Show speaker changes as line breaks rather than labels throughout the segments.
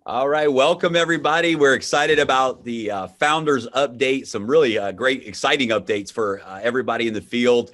All right, welcome everybody. We're excited about the founders update. Some really great, exciting updates for everybody in the field.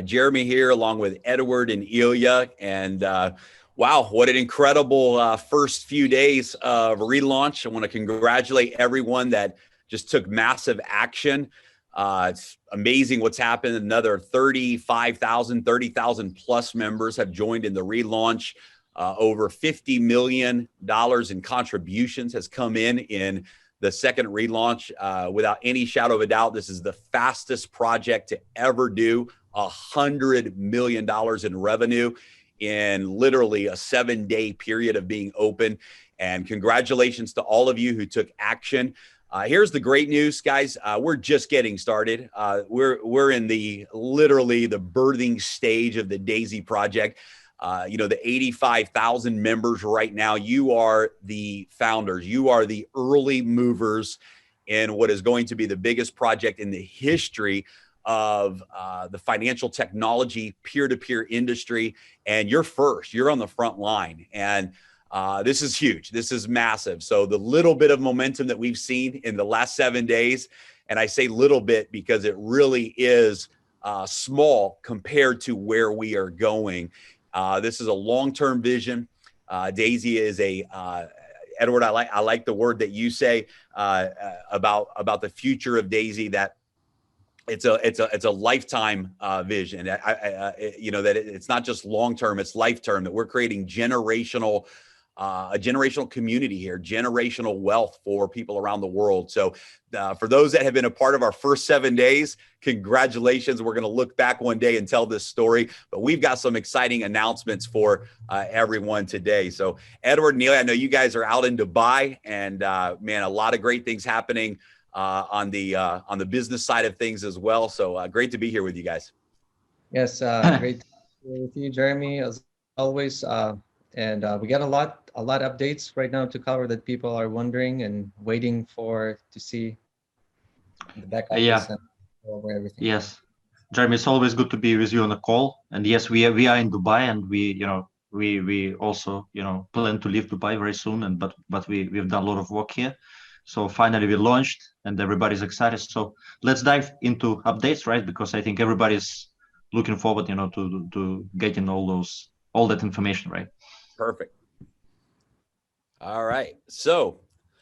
Jeremy here, along with Edward and Ilya, and wow, what an incredible first few days of relaunch. I want to congratulate everyone that just took massive action. It's amazing what's happened. Another 30,000 plus members have joined in the relaunch. Over $50 million in contributions has come in the second relaunch. Without any shadow of a doubt, this is the fastest project to ever do $100 million in revenue in literally a 7-day period of being open. And congratulations to all of you who took action. Here's the great news, guys. We're just getting started. We're in literally the birthing stage of the Daisy project. The 85,000 members right now, you are the founders. You are the early movers in what is going to be the biggest project in the history of the financial technology peer-to-peer industry. And you're first. You're on the front line. And this is huge. This is massive. So the little bit of momentum that we've seen in the last 7 days, and I say little bit because it really is small compared to where we are going. This is a long-term vision. Daisy is Edward, I like the word that you say about the future of Daisy, that it's a lifetime vision. That it's not just long-term, it's life-term, that we're creating a generational community here, generational wealth for people around the world. So for those that have been a part of our first 7 days, congratulations. We're going to look back one day and tell this story, but we've got some exciting announcements for everyone today. So Edward and Neil, I know you guys are out in Dubai, and man, a lot of great things happening on the business side of things as well. So great to be here with you guys.
Yes, great to be here with you, Jeremy, as always. And we got a lot of updates right now to cover that people are wondering and waiting to see the back office and over everything.
Yes, Jeremy, it's always good to be with you on the call. And yes, we are in Dubai, and we also plan to leave Dubai very soon. But we've done a lot of work here. So finally we launched, and everybody's excited. So let's dive into updates, right? Because I think everybody's looking forward, to getting all that information, right?
Perfect. All right. So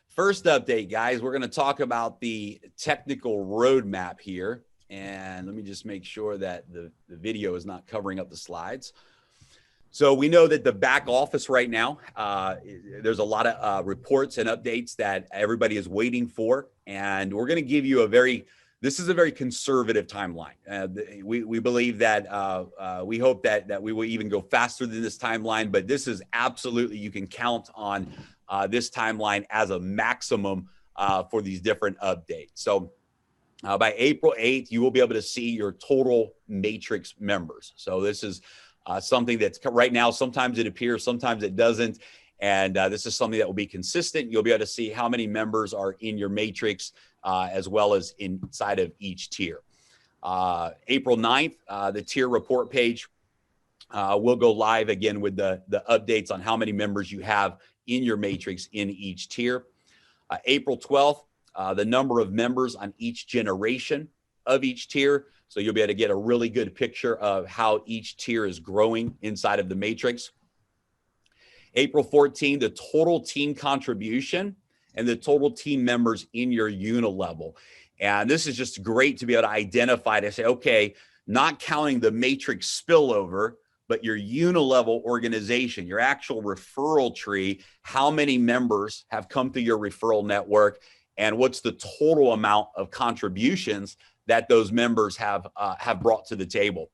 first update, guys, we're going to talk about the technical roadmap here. And let me just make sure that the video is not covering up the slides. So we know that the back office right now, there's a lot of reports and updates that everybody is waiting for. And we're going to give you this is a very conservative timeline. We believe that we hope that we will even go faster than this timeline, but this is absolutely, you can count on this timeline as a maximum for these different updates. So by April 8th, you will be able to see your total matrix members. So this is something that's right now, sometimes it appears, sometimes it doesn't. And this is something that will be consistent. You'll be able to see how many members are in your matrix, as well as inside of each tier. April 9th, the tier report page will go live again with the updates on how many members you have in your matrix in each tier. April 12th, the number of members on each generation of each tier. So you'll be able to get a really good picture of how each tier is growing inside of the matrix. April 14th, the total team contribution and the total team members in your unilevel. And this is just great to be able to identify, to say, okay, not counting the matrix spillover, but your unilevel organization, your actual referral tree, how many members have come through your referral network, and what's the total amount of contributions that those members have brought to the table.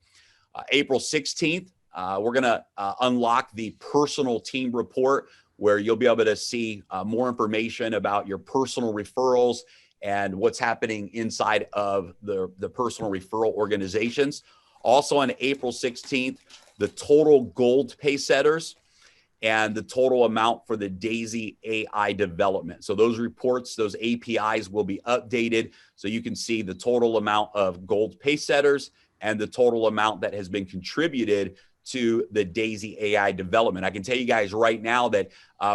April 16th, we're going to unlock the personal team report, where you'll be able to see more information about your personal referrals and what's happening inside of the personal referral organizations. Also on April 16th, the total gold pay setters and the total amount for the Daisy AI development. So those reports, those APIs will be updated so you can see the total amount of gold pay setters and the total amount that has been contributed to the Daisy AI development. I can tell you guys right now that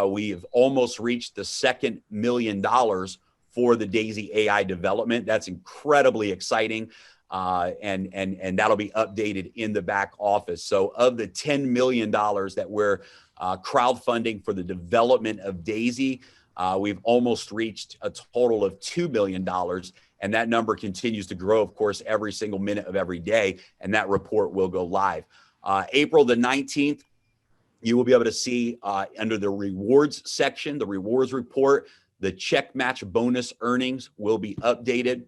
we've almost reached the second $1 million for the Daisy AI development. That's incredibly exciting. And that'll be updated in the back office. So of the $10 million that we're crowdfunding for the development of Daisy, we've almost reached a total of $2 million. And that number continues to grow, of course, every single minute of every day. And that report will go live. April the 19th, you will be able to see under the rewards section, the rewards report, the check match bonus earnings will be updated.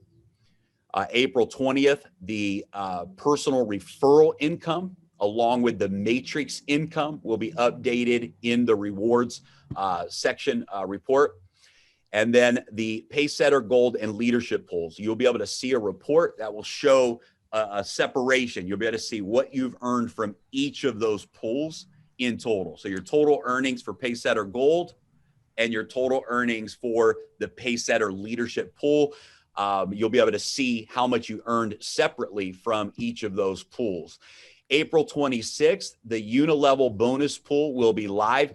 April 20th, the personal referral income along with the matrix income will be updated in the rewards section report. And then the Pacesetter Gold and Leadership Pools. You'll be able to see a report that will show a separation. You'll be able to see what you've earned from each of those pools in total. So your total earnings for Pacesetter Gold and your total earnings for the Pacesetter Leadership Pool. You'll be able to see how much you earned separately from each of those pools. April 26th, the unilevel bonus pool will be live.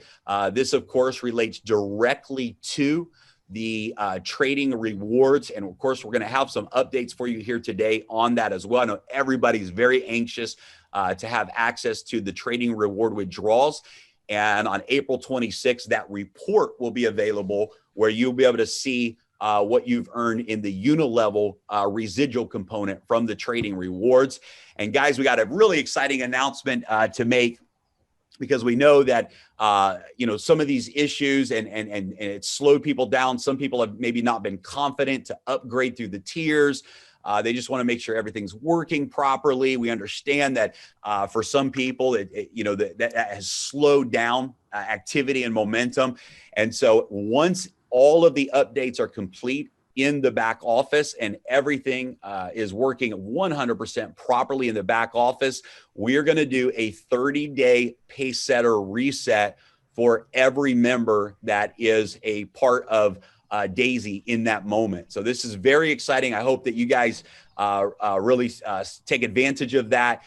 This, of course, relates directly to the trading rewards. And of course, we're going to have some updates for you here today on that as well. I know everybody's very anxious to have access to the trading reward withdrawals. And on April 26th, that report will be available where you'll be able to see what you've earned in the unilevel residual component from the trading rewards. And guys, we got a really exciting announcement to make, because we know that some of these issues and it slowed people down. Some people have maybe not been confident to upgrade through the tiers. They just want to make sure everything's working properly. We understand that for some people, that has slowed down activity and momentum. And so once all of the updates are complete in the back office and everything is working 100% properly in the back office, we're going to do a 30-day Pacesetter reset for every member that is a part of Daisy in that moment. So this is very exciting. I hope that you guys really take advantage of that,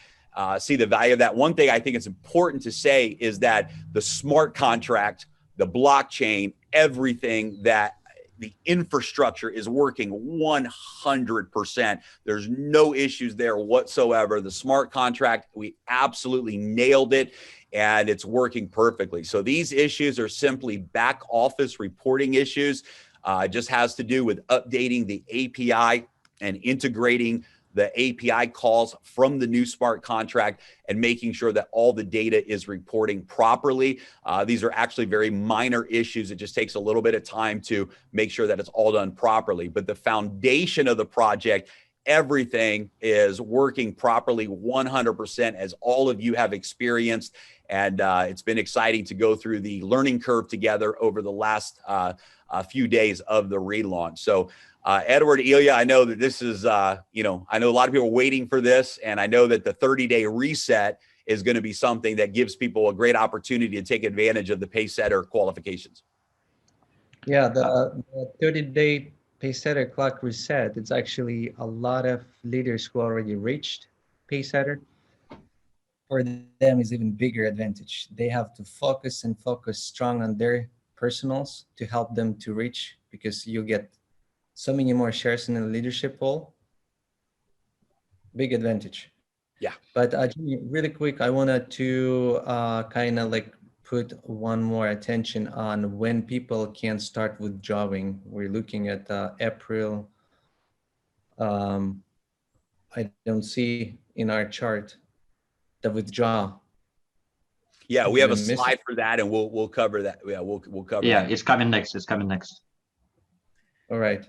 see the value of that. One thing I think it's important to say is that the smart contract, the blockchain, everything, that the infrastructure is working 100%. There's no issues there whatsoever. The smart contract, we absolutely nailed it, and it's working perfectly. So these issues are simply back office reporting issues. It just has to do with updating the API and integrating the API calls from the new smart contract and making sure that all the data is reporting properly. These are actually very minor issues. It just takes a little bit of time to make sure that it's all done properly. But the foundation of the project, everything is working properly 100%, as all of you have experienced. And it's been exciting to go through the learning curve together over the last few days of the relaunch. So Edward, Ilya, I know that this is, I know a lot of people are waiting for this, and I know that the 30-day reset is going to be something that gives people a great opportunity to take advantage of the Pacesetter qualifications.
Yeah, the 30-day Pacesetter clock reset, it's actually a lot of leaders who already reached Pacesetter. For them is even bigger advantage. They have to focus strong on their personals to help them to reach, because you get so many more shares in the leadership pool. Big advantage.
Yeah.
But Jimmy, really quick, I wanted to kind of like put one more attention on when people can start withdrawing. We're looking at April. I don't see in our chart the withdrawal.
Yeah, we have a slide for that, and we'll cover that. Yeah, we'll cover.
Yeah,
that.
It's coming next. It's coming next.
All right.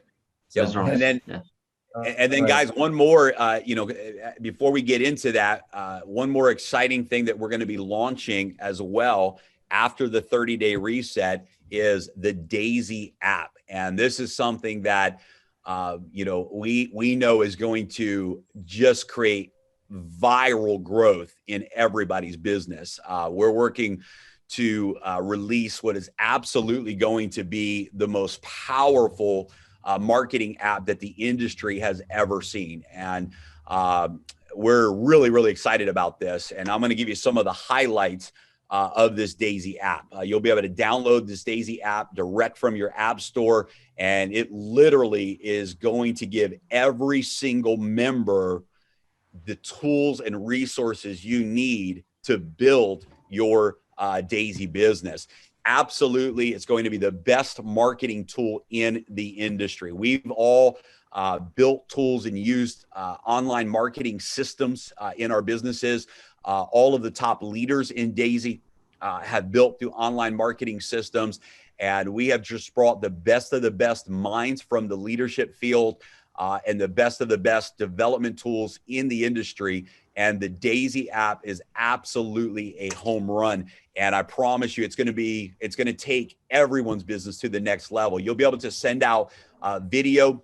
So, and then, guys, one more. Before we get into that, one more exciting thing that we're going to be launching as well after the 30-day reset is the Daisy app, and this is something that we know is going to just create viral growth in everybody's business. We're working to release what is absolutely going to be the most powerful marketing app that the industry has ever seen. And we're really, really excited about this. And I'm going to give you some of the highlights of this Daisy app. You'll be able to download this Daisy app direct from your app store. And it literally is going to give every single member the tools and resources you need to build your Daisy business. Absolutely, it's going to be the best marketing tool in the industry. We've all built tools and used online marketing systems in our businesses. All of the top leaders in Daisy have built through online marketing systems. And we have just brought the best of the best minds from the leadership field and the best of the best development tools in the industry. And the Daisy app is absolutely a home run. And I promise you, it's going to take everyone's business to the next level. You'll be able to send out video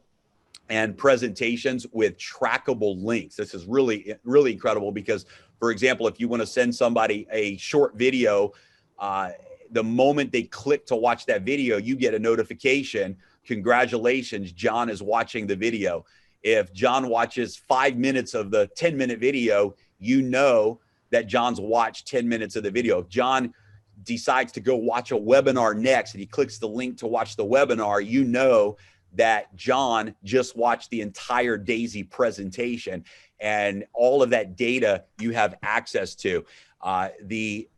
and presentations with trackable links. This is really, really incredible because, for example, if you want to send somebody a short video, the moment they click to watch that video, you get a notification. Congratulations, John is watching the video. If John watches 5 minutes of the 10-minute video, you know that John's watched 10 minutes of the video. If John decides to go watch a webinar next and he clicks the link to watch the webinar, you know that John just watched the entire Daisy presentation, and all of that data you have access to. The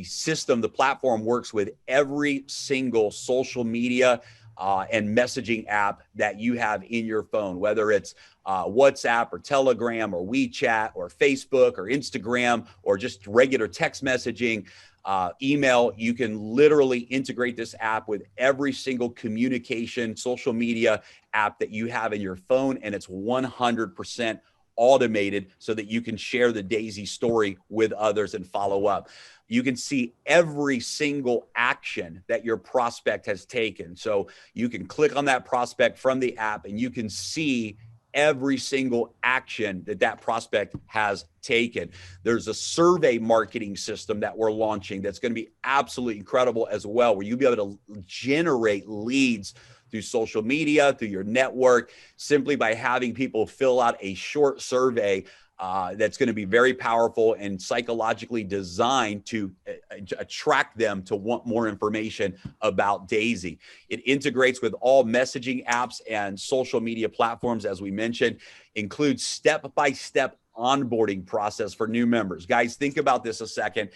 system, the platform works with every single social media and messaging app that you have in your phone, whether it's WhatsApp or Telegram or WeChat or Facebook or Instagram or just regular text messaging, email. You can literally integrate this app with every single communication social media app that you have in your phone, and it's 100% automated so that you can share the Daisy story with others and follow up. You can see every single action that your prospect has taken. So you can click on that prospect from the app and you can see every single action that that prospect has taken. There's a survey marketing system that we're launching that's going to be absolutely incredible as well, where you'll be able to generate leads through social media, through your network, simply by having people fill out a short survey that's going to be very powerful and psychologically designed to attract them to want more information about Daisy. It integrates with all messaging apps and social media platforms, as we mentioned, includes step-by-step onboarding process for new members. Guys, think about this a second.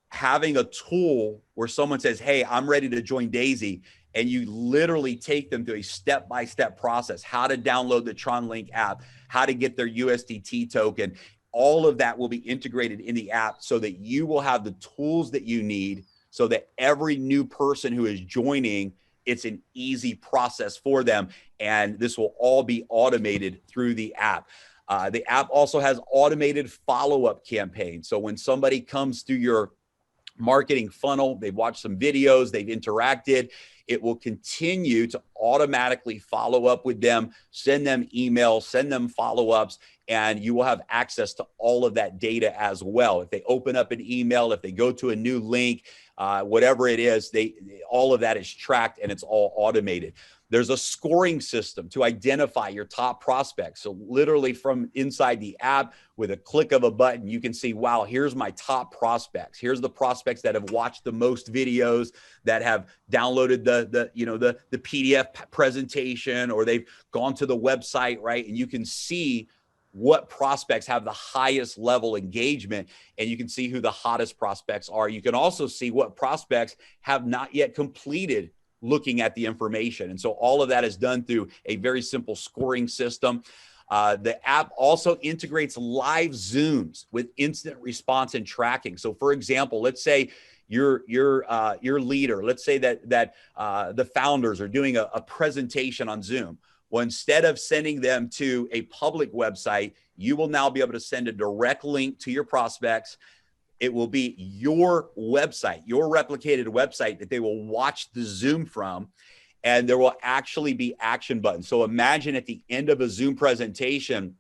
Having a tool where someone says, hey, I'm ready to join Daisy, and you literally take them through a step-by-step process, how to download the Tron Link app, how to get their USDT token. All of that will be integrated in the app so that you will have the tools that you need so that every new person who is joining, it's an easy process for them. And this will all be automated through the app. The app also has automated follow-up campaigns. So when somebody comes through your marketing funnel, they've watched some videos, they've interacted, it will continue to automatically follow up with them, send them emails, send them follow-ups, and you will have access to all of that data as well. If they open up an email, if they go to a new link, whatever it is, all of that is tracked and it's all automated. There's a scoring system to identify your top prospects. So literally from inside the app, with a click of a button, you can see, wow, here's my top prospects. Here's the prospects that have watched the most videos, that have downloaded the PDF presentation, or they've gone to the website, right? And you can see what prospects have the highest level engagement, and you can see who the hottest prospects are. You can also see what prospects have not yet completed looking at the information. And so all of that is done through a very simple scoring system. The app also integrates live Zooms with instant response and tracking. So for example, let's say your leader, let's say that the founders are doing a presentation on Zoom. Well, instead of sending them to a public website, you will now be able to send a direct link to your prospects. It will be your website, your replicated website that they will watch the Zoom from, and there will actually be action buttons. So imagine at the end of a Zoom presentation,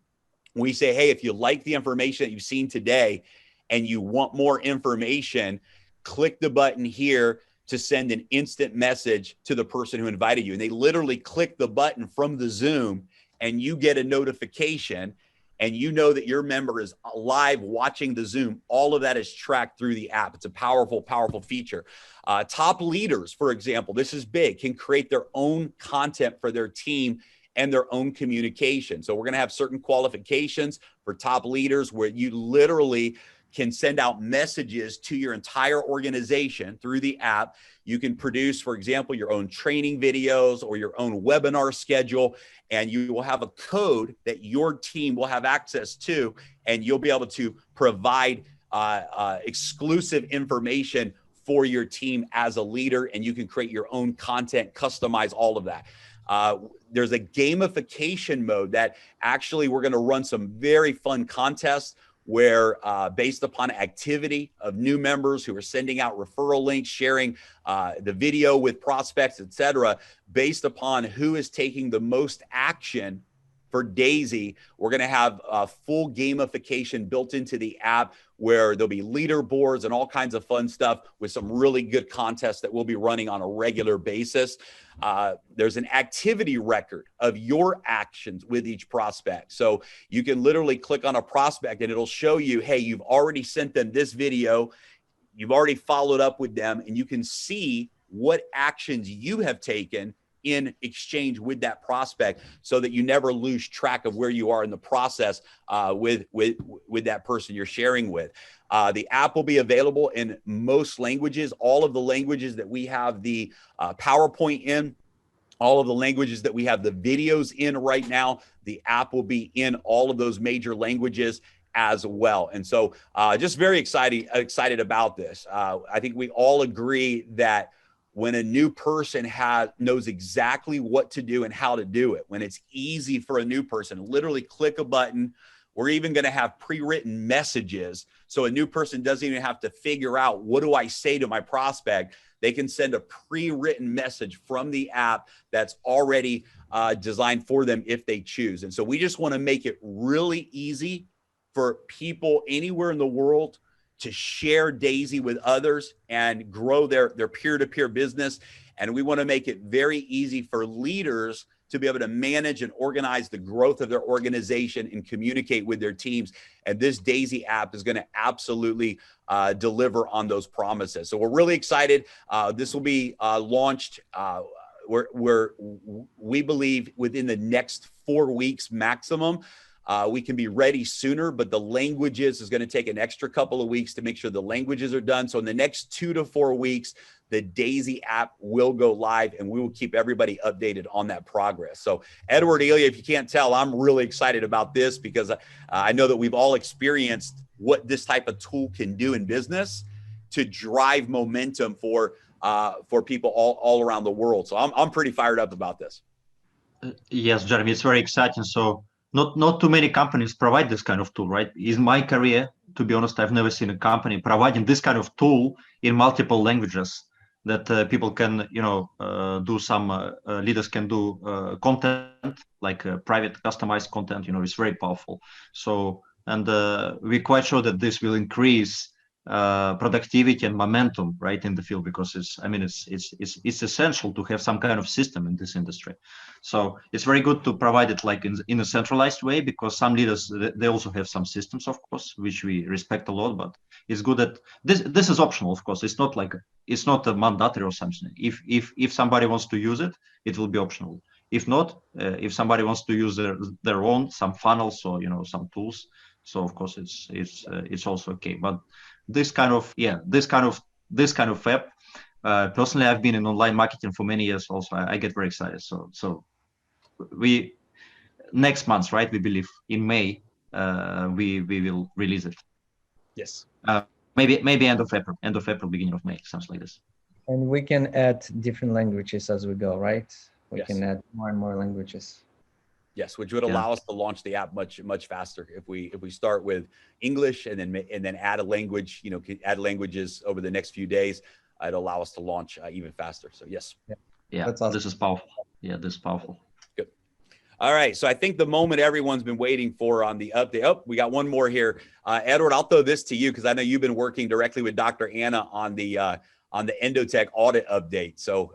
we say, hey, if you like the information that you've seen today and you want more information, click the button here to send an instant message to the person who invited you. And they literally click the button from the Zoom and you get a notification. and you know that your member is live watching the Zoom, all of that is tracked through the app. It's a powerful, powerful feature. Top leaders, for example, this is big, can create their own content for their team and their own communication. So we're going to have certain qualifications for top leaders where you literally can send out messages to your entire organization through the app. You can produce, for example, your own training videos or your own webinar schedule, and you will have a code that your team will have access to, and you'll be able to provide exclusive information for your team as a leader, and you can create your own content, customize all of that. There's a gamification mode that actually we're going to run some very fun contests where based upon activity of new members who are sending out referral links, sharing the video with prospects, etc., based upon who is taking the most action for Daisy, we're going to have full gamification built into the app where there'll be leaderboards and all kinds of fun stuff with some really good contests that we'll be running on a regular basis. There's an activity record of your actions with each prospect. So you can literally click on a prospect and it'll show you, hey, you've already sent them this video, you've already followed up with them, and you can see what actions you have taken in exchange with that prospect so that you never lose track of where you are in the process with that person you're sharing with. The app will be available in most languages, all of the languages that we have the PowerPoint in, all of the languages that we have the videos in right now. The app will be in all of those major languages as well. And so just very excited about this. I think we all agree that when a new person knows exactly what to do and how to do it, when it's easy for a new person, literally click a button. We're even going to have pre-written messages. So a new person doesn't even have to figure out, what do I say to my prospect? They can send a pre-written message from the app that's already designed for them if they choose. And so we just want to make it really easy for people anywhere in the world to share Daisy with others and grow their peer-to-peer business. And we want to make it very easy for leaders to be able to manage and organize the growth of their organization and communicate with their teams. And this Daisy app is going to absolutely deliver on those promises. So we're really excited. This will be launched, we believe, within the next 4 weeks maximum. We can be ready sooner, but the languages is going to take an extra couple of weeks to make sure the languages are done. So in the next 2 to 4 weeks, the Daisy app will go live, and we will keep everybody updated on that progress. So Edward, Ilya, if you can't tell, I'm really excited about this because I know that we've all experienced what this type of tool can do in business to drive momentum for people all around the world. So I'm pretty fired up about this.
Yes, Jeremy, it's very exciting. So not too many companies provide this kind of tool, right? In my career, to be honest, I've never seen a company providing this kind of tool in multiple languages that people can, do some, leaders can do content, like private customized content, it's very powerful. So, and we're quite sure that this will increase productivity and momentum, right, in the field, because it's essential to have some kind of system in this industry. So it's very good to provide it like in a centralized way, because some leaders, they also have some systems, of course, which we respect a lot, but it's good that this is optional, of course. It's not a mandatory or something. If somebody wants to use it, it will be optional. If not, if somebody wants to use their own, some funnels or some tools, so of course it's also okay. But this kind of app, personally, I've been in online marketing for many years also. I get very excited. So we next month, right, we believe in May, we will release it.
Yes.
Maybe end of April, beginning of May, something like this.
And we can add different languages as we go, right? We
Yes.
can add more and more languages.
Yes, which would allow us to launch the app much faster if we start with English and then add a language, add languages over the next few days. It'd allow us to launch even faster. So yes.
Yeah,
that's awesome.
This is powerful. Yeah, this is powerful.
Good. All right. So I think the moment everyone's been waiting for on the update. Oh, we got one more here. Edward, I'll throw this to you because I know you've been working directly with Dr. Anna on the Endotech audit update. So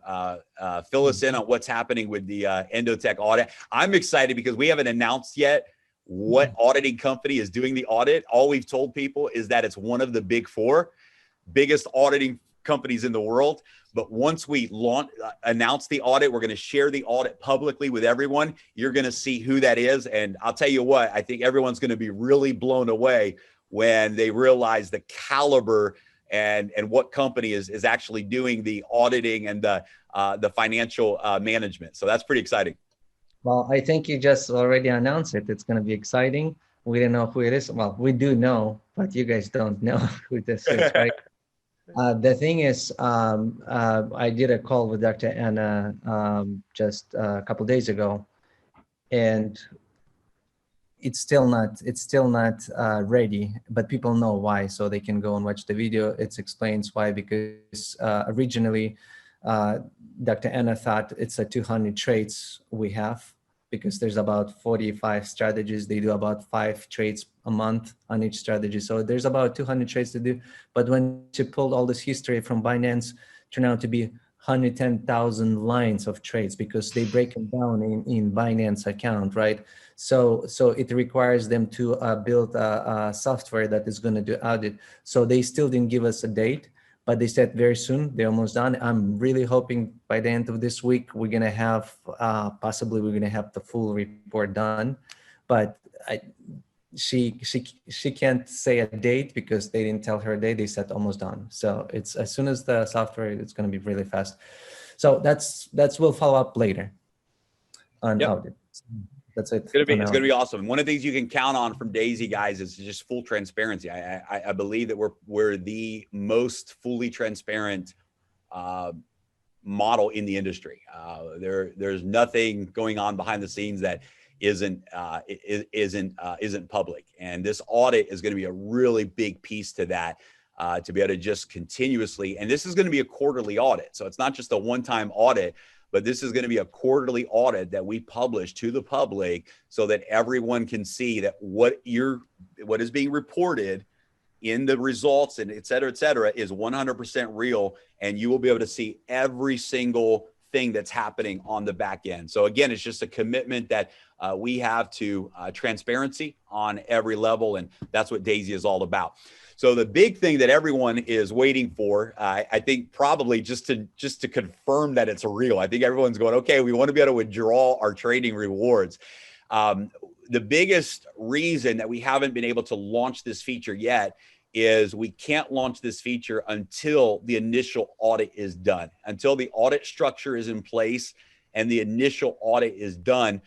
fill us in on what's happening with the Endotech audit. I'm excited because we haven't announced yet what auditing company is doing the audit. All we've told people is that it's one of the big four biggest auditing companies in the world. But once we announce the audit, we're going to share the audit publicly with everyone. You're going to see who that is. And I'll tell you what, I think everyone's going to be really blown away when they realize the caliber and what company is actually doing the auditing and the financial management. So that's pretty exciting.
Well, I think you just already announced it. It's going to be exciting. We don't know who it is. Well, we do know, but you guys don't know who this is, right? The thing is, I did a call with Dr. Anna just a couple days ago, and it's still not ready, but people know why, so they can go and watch the video. It explains why, because originally Dr. Anna thought it's a 200 trades we have, because there's about 45 strategies. They do about 5 trades a month on each strategy. So there's about 200 trades to do. But when she pulled all this history from Binance, turned out to be 110,000 lines of trades, because they break them down in Binance account, right? So it requires them to build a software that is going to do audit. So they still didn't give us a date, but they said very soon. They're almost done. I'm really hoping by the end of this week, we're going to have, possibly we're going to have the full report done. But she can't say a date because they didn't tell her a date. They said almost done. So it's as soon as the software, it's going to be really fast. So that's we'll follow up later on audit. That's it.
It's gonna be awesome. And one of the things you can count on from Daisy, guys, is just full transparency. I believe that we're the most fully transparent model in the industry. There's nothing going on behind the scenes that isn't public. And this audit is going to be a really big piece to that, to be able to just continuously. And this is going to be a quarterly audit, so it's not just a one-time audit. But this is going to be a quarterly audit that we publish to the public, so that everyone can see that what is being reported in the results and et cetera, is 100% real. And you will be able to see every single thing that's happening on the back end. So again, it's just a commitment that we have to transparency on every level. And that's what Daisy is all about. So the big thing that everyone is waiting for, I think probably just to confirm that it's real. I think everyone's going, okay, we want to be able to withdraw our trading rewards. The biggest reason that we haven't been able to launch this feature yet is we can't launch this feature until the initial audit is done. Until the audit structure is in place and the initial audit is done,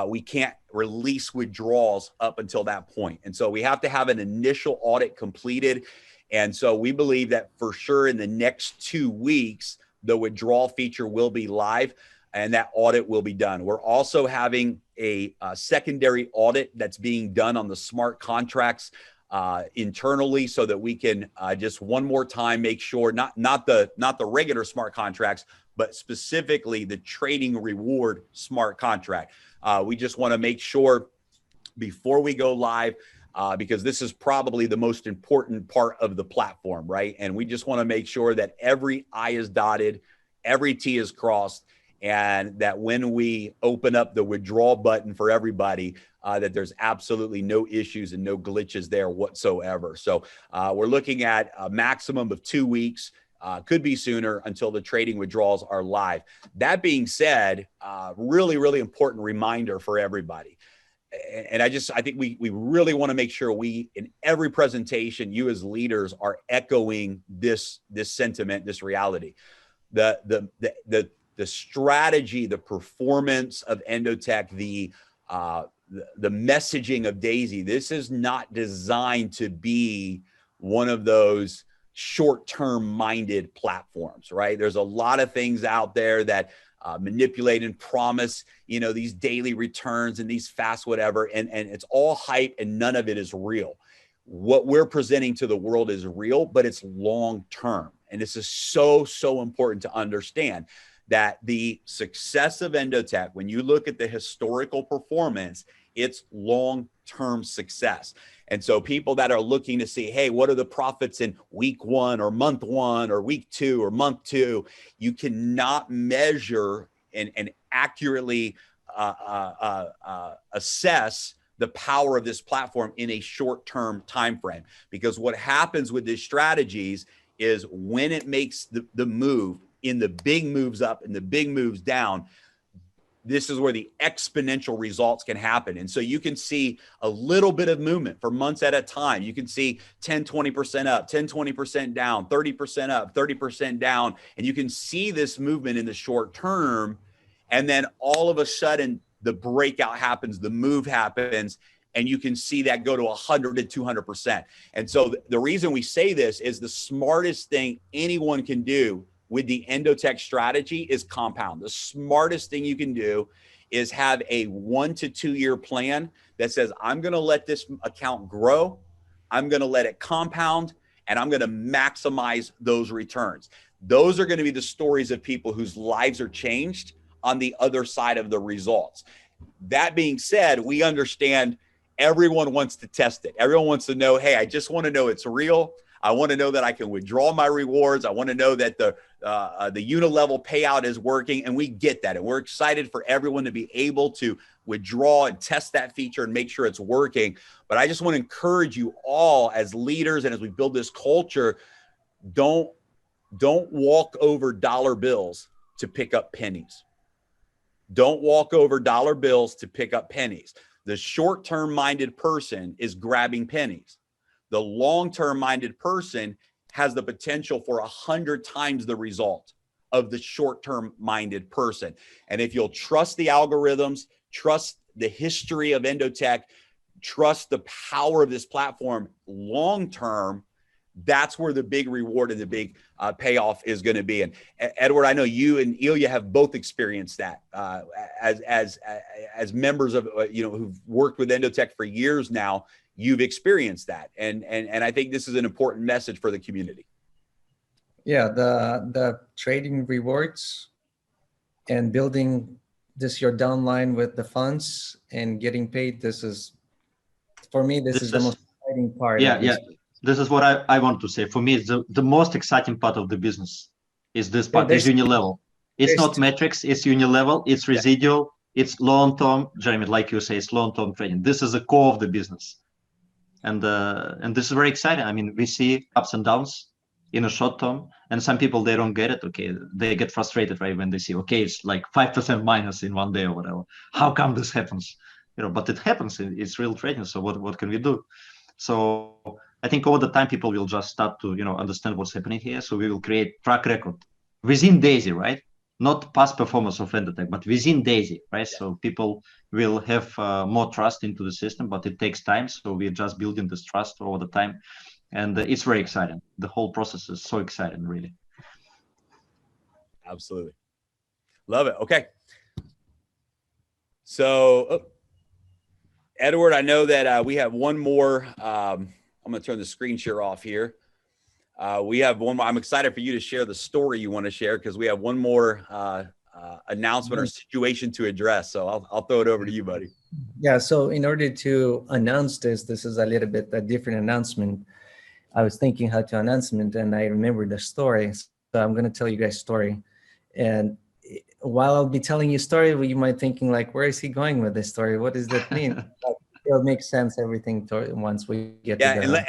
we can't release withdrawals up until that point. And so we have to have an initial audit completed. And so we believe that for sure in the next 2 weeks, the withdrawal feature will be live and that audit will be done. We're also having a secondary audit that's being done on the smart contracts internally, so that we can just one more time make sure not the regular smart contracts, but specifically the trading reward smart contract. We just want to make sure before we go live, because this is probably the most important part of the platform, right? And we just want to make sure that every I is dotted, every T is crossed, and that when we open up the withdrawal button for everybody, that there's absolutely no issues and no glitches there whatsoever. So we're looking at a maximum of 2 weeks. Could be sooner, until the trading withdrawals are live. That being said, really, really important reminder for everybody. And I think we really want to make sure in every presentation, you as leaders are echoing this sentiment, this reality. The strategy, the performance of Endotech, the messaging of Daisy, this is not designed to be one of those short-term minded platforms, right? There's a lot of things out there that manipulate and promise, these daily returns and these fast whatever, and it's all hype and none of it is real. What we're presenting to the world is real, but it's long-term. And this is so important to understand, that the success of Endotech, when you look at the historical performance, it's long-term success. And so people that are looking to see, hey, what are the profits in week 1 or month 1 or week 2 or month 2, you cannot measure and accurately assess the power of this platform in a short-term time frame. Because what happens with these strategies is when it makes the move in the big moves up and the big moves down, this is where the exponential results can happen. And so you can see a little bit of movement for months at a time. You can see 10, 20% up, 10, 20% down, 30% up, 30% down. And you can see this movement in the short term. And then all of a sudden the breakout happens, the move happens, and you can see that go to 100 to 200%. And so the reason we say this is the smartest thing anyone can do with the Endotech strategy is compound. The smartest thing you can do is have a 1 to 2 year plan that says, I'm going to let this account grow. I'm going to let it compound, and I'm going to maximize those returns. Those are going to be the stories of people whose lives are changed on the other side of the results. That being said, we understand everyone wants to test it. Everyone wants to know, hey, I just want to know it's real. I want to know that I can withdraw my rewards. I want to know that the unilevel payout is working, and we get that. And we're excited for everyone to be able to withdraw and test that feature and make sure it's working. But I just want to encourage you all as leaders and as we build this culture, don't walk over dollar bills to pick up pennies. Don't walk over dollar bills to pick up pennies. The short-term minded person is grabbing pennies. The long-term minded person has the potential for 100 times the result of the short-term minded person. And if you'll trust the algorithms, trust the history of Endotech, trust the power of this platform long-term, that's where the big reward and the big payoff is going to be. And Edward, I know you and Ilya have both experienced that as members of, who've worked with Endotech for years now. You've experienced that. And I think this is an important message for the community.
Yeah, the trading rewards and building this your downline with the funds and getting paid. This is, for me, this is the most exciting part.
Yeah. This is what I want to say. For me, the most exciting part of the business is this part, is unilevel. It's not metrics, it's unilevel, it's residual, it's long-term, Jeremy, like you say, it's long-term trading. This is the core of the business. And this is very exciting. I mean, we see ups and downs in a short term, and some people, they don't get it. Okay, they get frustrated, right, when they see, okay, it's like 5% minus in one day or whatever. How come this happens? But it happens. It's real trading. So what can we do? So I think over the time, people will just start to, understand what's happening here. So we will create track record within Daisy, right? Not past performance of Endotech, but within Daisy, right? Yeah. So people will have more trust into the system, but it takes time. So we're just building this trust over the time. And it's very exciting. The whole process is so exciting, really.
Absolutely. Love it. Okay. So, Edward, I know that we have one more. I'm going to turn the screen share off here. We have one more. I'm excited for you to share the story you want to share, because we have one more announcement or situation to address. So I'll throw it over to you, buddy.
Yeah. So in order to announce this is a little bit a different announcement. I was thinking how to announce it, and I remember the story. So I'm going to tell you guys a story. And while I'll be telling you a story, you might thinking like, where is he going with this story? What does that mean? It'll make sense, everything, once we get together.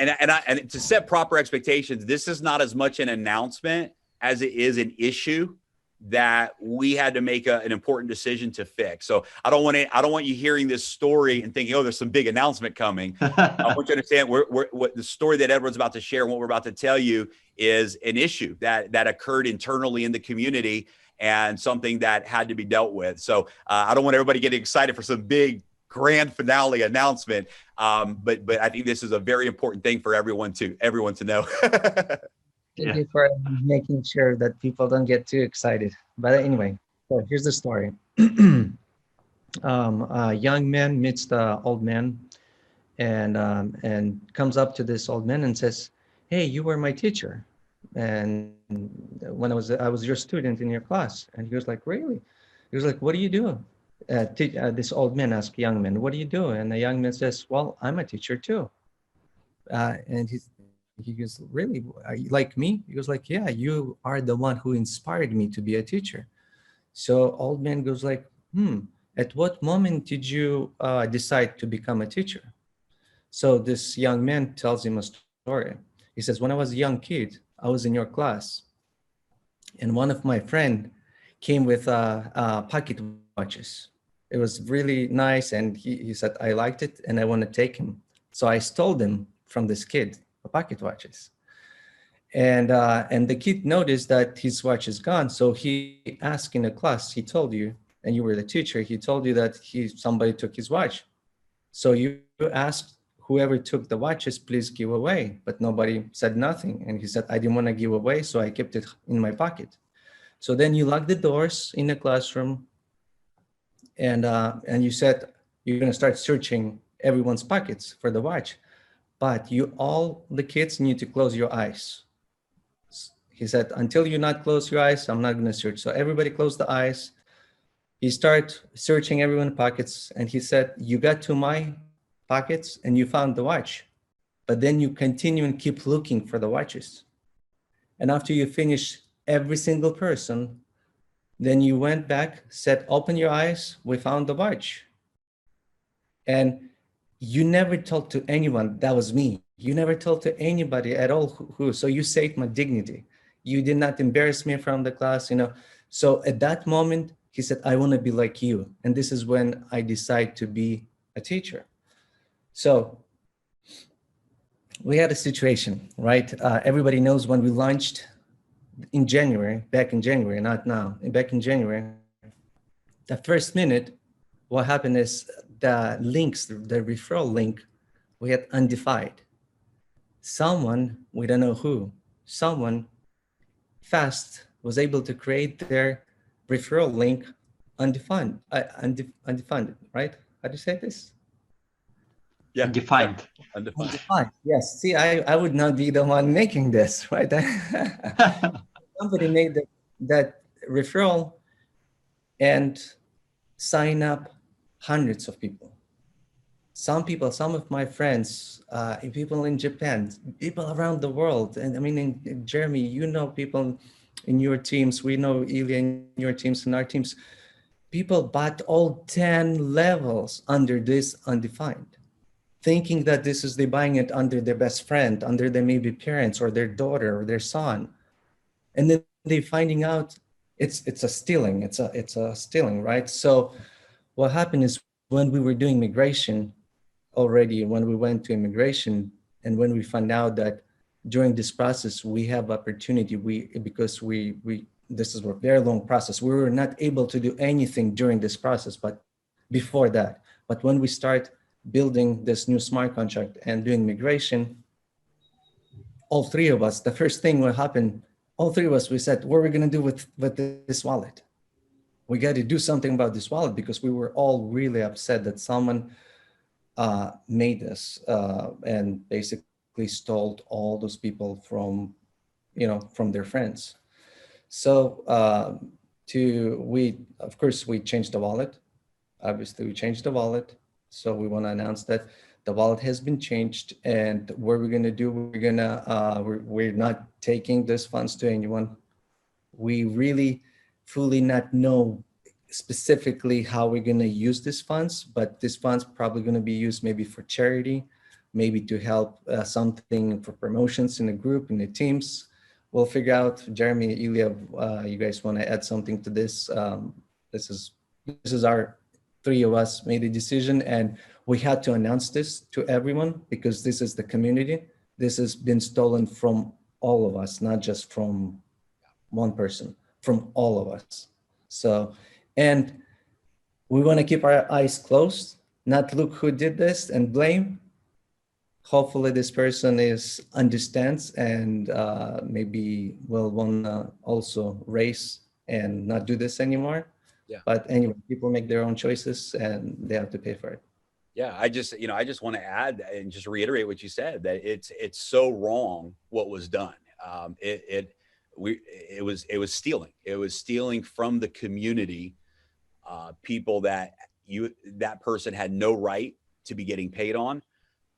And to set proper expectations, this is not as much an announcement as it is an issue that we had to make an important decision to fix. So I don't want you hearing this story and thinking, oh, there's some big announcement coming. I want you to understand what the story that Edward's about to share and what we're about to tell you is an issue that occurred internally in the community and something that had to be dealt with. So I don't want everybody getting excited for some big grand finale announcement. But I think this is a very important thing for everyone to know.
Thank you for making sure that people don't get too excited. But anyway, so here's the story. A young man meets the old man and comes up to this old man and says, hey, you were my teacher. And when I was your student in your class. And he was like, really? He was like, what do you do? This old man asked young man, what do you do? And the young man says, well, I'm a teacher too. And he goes, really? Are you like me? He goes like, yeah, you are the one who inspired me to be a teacher. So old man goes like, and at what moment did you decide to become a teacher? So this young man tells him a story. He says, when I was a young kid, I was in your class, and one of my friend came with pocket watches. It was really nice, and he said, I liked it, and I want to take him. So I stole them from this kid, the pocket watches. And the kid noticed that his watch is gone. So he asked in a class, he told you, and you were the teacher, he told you that somebody took his watch. So you asked whoever took the watches, please give away. But nobody said nothing. And he said, I didn't want to give away, so I kept it in my pocket. So then you locked the doors in the classroom, and you said you're going to start searching everyone's pockets for the watch. But all the kids need to close your eyes. He said, until you not close your eyes, I'm not going to search. So everybody closed the eyes. He started searching everyone's pockets, and he said, you got to my pockets and you found the watch, but then you continue and keep looking for the watches. And after you finish every single person, then you went back, said, open your eyes, we found the watch. And you never told to anyone, that was me. You never told to anybody at all who, so you saved my dignity. You did not embarrass me from the class, So at that moment, he said, I want to be like you. And this is when I decide to be a teacher. So we had a situation, right? Everybody knows when we launched in January, back in January, not now, back in January, the first minute, what happened is the links, the referral link, we had undefined. Someone, we don't know who, someone fast was able to create their referral link undefined, right? How do you say this?
Yeah.
Undefined.
Undefined.
Undefined. Yes. See, I would not be the one making this, right? Somebody made that referral and sign up hundreds of people. Some of my friends, people in Japan, people around the world. And I mean, in Jeremy, people in your teams, we know Ilya in your teams and our teams, people bought all 10 levels under this undefined, thinking that they're buying it under their best friend, under their maybe parents or their daughter or their son. And then they finding out it's a stealing, it's a stealing, right? So what happened is when we were doing migration already, when we went to immigration, and when we found out that during this process, we have opportunity, because this is a very long process. We were not able to do anything during this process, but before that. But when we start building this new smart contract and doing migration, all three of us, the first thing what happened, all three of us, we said, what are we going to do with this wallet? We got to do something about this wallet, because we were all really upset that someone made this and basically stole all those people from their friends. So of course, we changed the wallet. Obviously, we changed the wallet. So we want to announce that the wallet has been changed, and what we're going to do, we're not taking these funds to anyone. We really fully not know specifically how we're going to use these funds, but these funds probably going to be used maybe for charity, maybe to help something for promotions in the group, in the teams. We'll figure out. Jeremy, Ilya, you guys want to add something to this? This is our three of us made a decision, and we had to announce this to everyone, because this is the community. This has been stolen from all of us, not just from one person, from all of us. So, and we want to keep our eyes closed, not look who did this and blame. Hopefully this person understands and maybe will want to also raise and not do this anymore.
Yeah.
But anyway, people make their own choices and they have to pay for it.
Yeah, I just want to add and just reiterate what you said, that it's so wrong what was done. It was stealing. It was stealing from the community, people that person had no right to be getting paid on.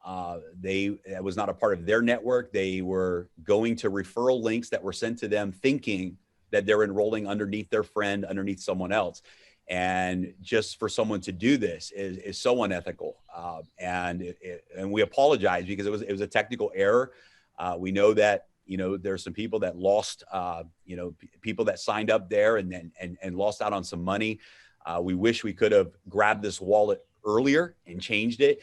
That was not a part of their network. They were going to referral links that were sent to them, thinking that they're enrolling underneath their friend, underneath someone else. And just for someone to do this is so unethical. And we apologize because it was a technical error. We know that, there's some people that lost, people that signed up there and lost out on some money. We wish we could have grabbed this wallet earlier and changed it.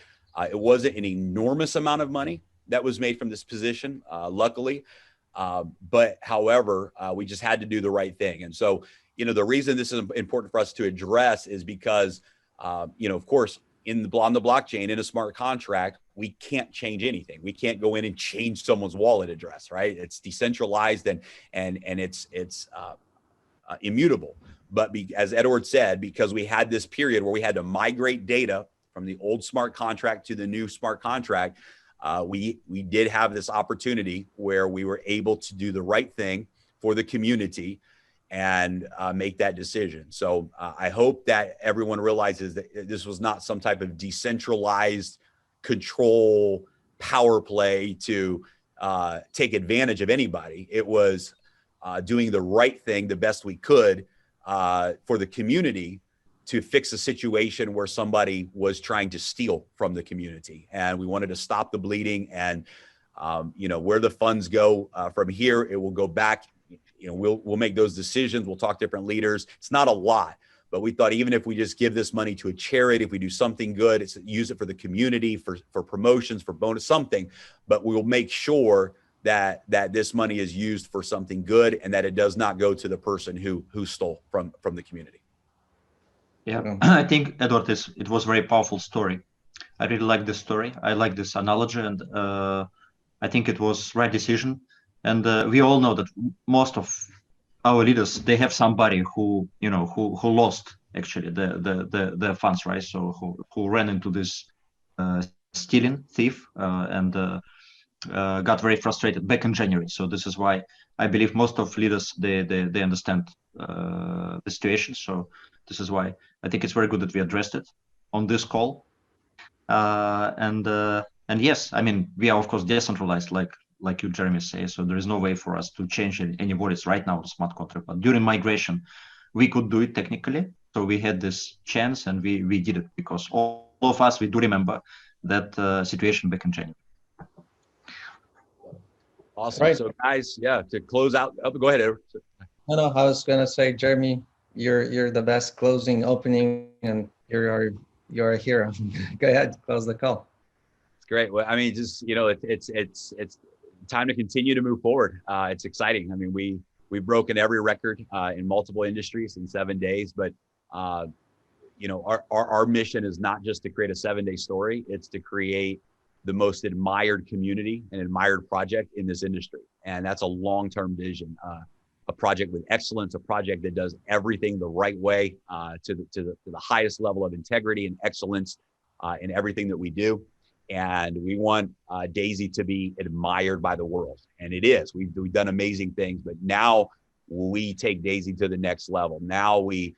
It wasn't an enormous amount of money that was made from this position, luckily. But however, we just had to do the right thing. And so, the reason this is important for us to address is because, of course, on the blockchain, in a smart contract, we can't change anything. We can't go in and change someone's wallet address, right? It's decentralized and it's immutable. But as Edward said, because we had this period where we had to migrate data from the old smart contract to the new smart contract, we did have this opportunity where we were able to do the right thing for the community and make that decision. So I hope that everyone realizes that this was not some type of decentralized control power play to take advantage of anybody. It was doing the right thing the best we could for the community to fix a situation where somebody was trying to steal from the community. And we wanted to stop the bleeding. And, where the funds go from here, it will go back. We'll make those decisions. We'll talk to different leaders. It's not a lot, but we thought even if we just give this money to a charity, if we do something good, it's use it for the community, for promotions, for bonus, something, but we'll make sure that this money is used for something good and that it does not go to the person who stole from the community.
Yeah, I think, Edward, it was a very powerful story. I really like this story. I like this analogy, and I think it was right decision. And we all know that most of our leaders, they have somebody who lost actually the funds, right? So who ran into this stealing thief and got very frustrated back in January. So this is why I believe most of leaders they understand the situation. So this is why I think it's very good that we addressed it on this call. And yes, I mean, we are of course decentralized, like you, Jeremy, say. So there is no way for us to change any wallets right now to smart contract. But during migration, we could do it technically. So we had this chance, and we did it because all of us, we do remember that situation back in January.
Awesome.
Right.
So guys, to close out, go ahead, Edward.
No, I was gonna say, Jeremy, you're the best closing opening, and you're a hero. Go ahead, close the call.
It's great. Well, I mean, just it's time to continue to move forward. It's exciting. I mean, we've broken every record in multiple industries in 7 days, but our mission is not just to create a 7-day story. It's to create the most admired community and admired project in this industry. And that's a long-term vision, a project with excellence, a project that does everything the right way to the highest level of integrity and excellence in everything that we do. And we want Daisy to be admired by the world. And it is. We've done amazing things, but now we take Daisy to the next level. Now we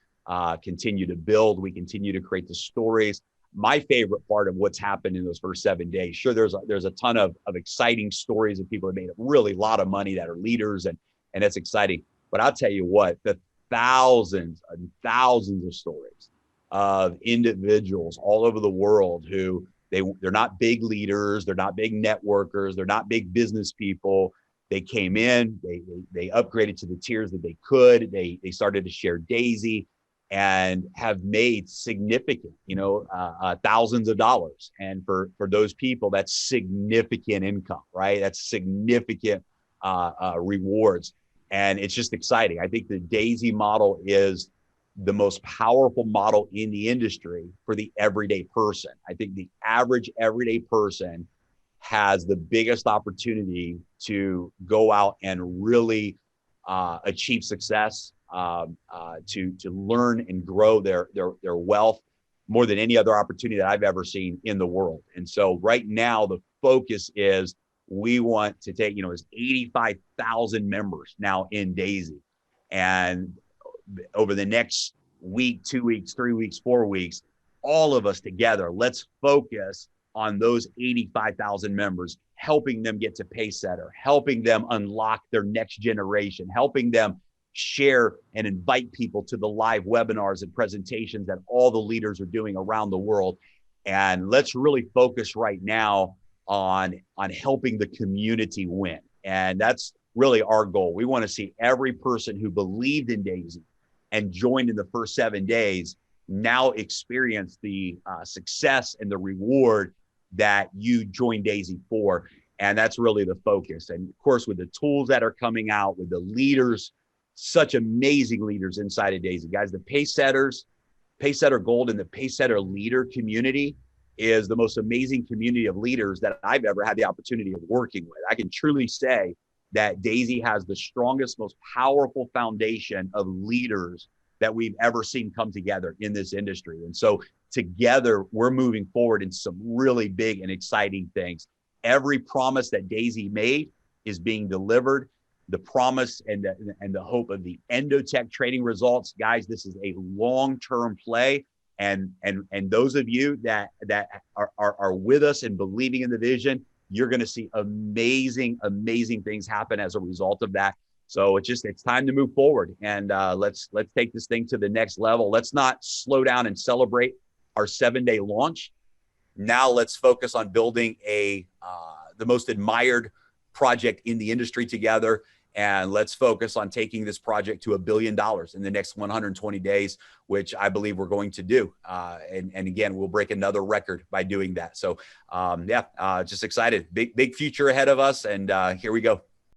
continue to build. We continue to create the stories. My favorite part of what's happened in those first 7 days, sure, there's a ton of exciting stories of people that made a really lot of money that are leaders, and that's exciting. But I'll tell you what, the thousands and thousands of stories of individuals all over the world who they're not big leaders, they're not big networkers, they're not big business people. They came in, they upgraded to the tiers that they could. They started to share Daisy and have made significant, thousands of dollars. And for those people, that's significant income, right? That's significant rewards. And it's just exciting. I think the Daisy model is the most powerful model in the industry for the everyday person. I think the average everyday person has the biggest opportunity to go out and really achieve success, to learn and grow their wealth more than any other opportunity that I've ever seen in the world. And so right now the focus is we want to take, there's 85,000 members now in Daisy. And over the next week, 2 weeks, 3 weeks, 4 weeks, all of us together, let's focus on those 85,000 members, helping them get to Paysetter, helping them unlock their next generation, helping them share and invite people to the live webinars and presentations that all the leaders are doing around the world. And let's really focus right now on helping the community win. And that's really our goal. We want to see every person who believed in Daisy and joined in the first 7 days now experience the success and the reward that you joined Daisy for. And that's really the focus. And of course, with the tools that are coming out, with the leaders, such amazing leaders inside of Daisy, guys, the Pacesetter Gold and the Pacesetter leader community is the most amazing community of leaders that I've ever had the opportunity of working with. I can truly say that Daisy has the strongest, most powerful foundation of leaders that we've ever seen come together in this industry. And so together, we're moving forward in some really big and exciting things. Every promise that Daisy made is being delivered. The promise and the hope of the Endotech trading results, guys, this is a long-term play. And those of you that are with us and believing in the vision, you're going to see amazing things happen as a result of that. So it's time to move forward, and let's take this thing to the next level. Let's not slow down and celebrate our 7-day launch. Now let's focus on building the most admired project in the industry together. And let's focus on taking this project to $1 billion in the next 120 days, which I believe we're going to do. And again, we'll break another record by doing that. So just excited. Big future ahead of us. And here we go.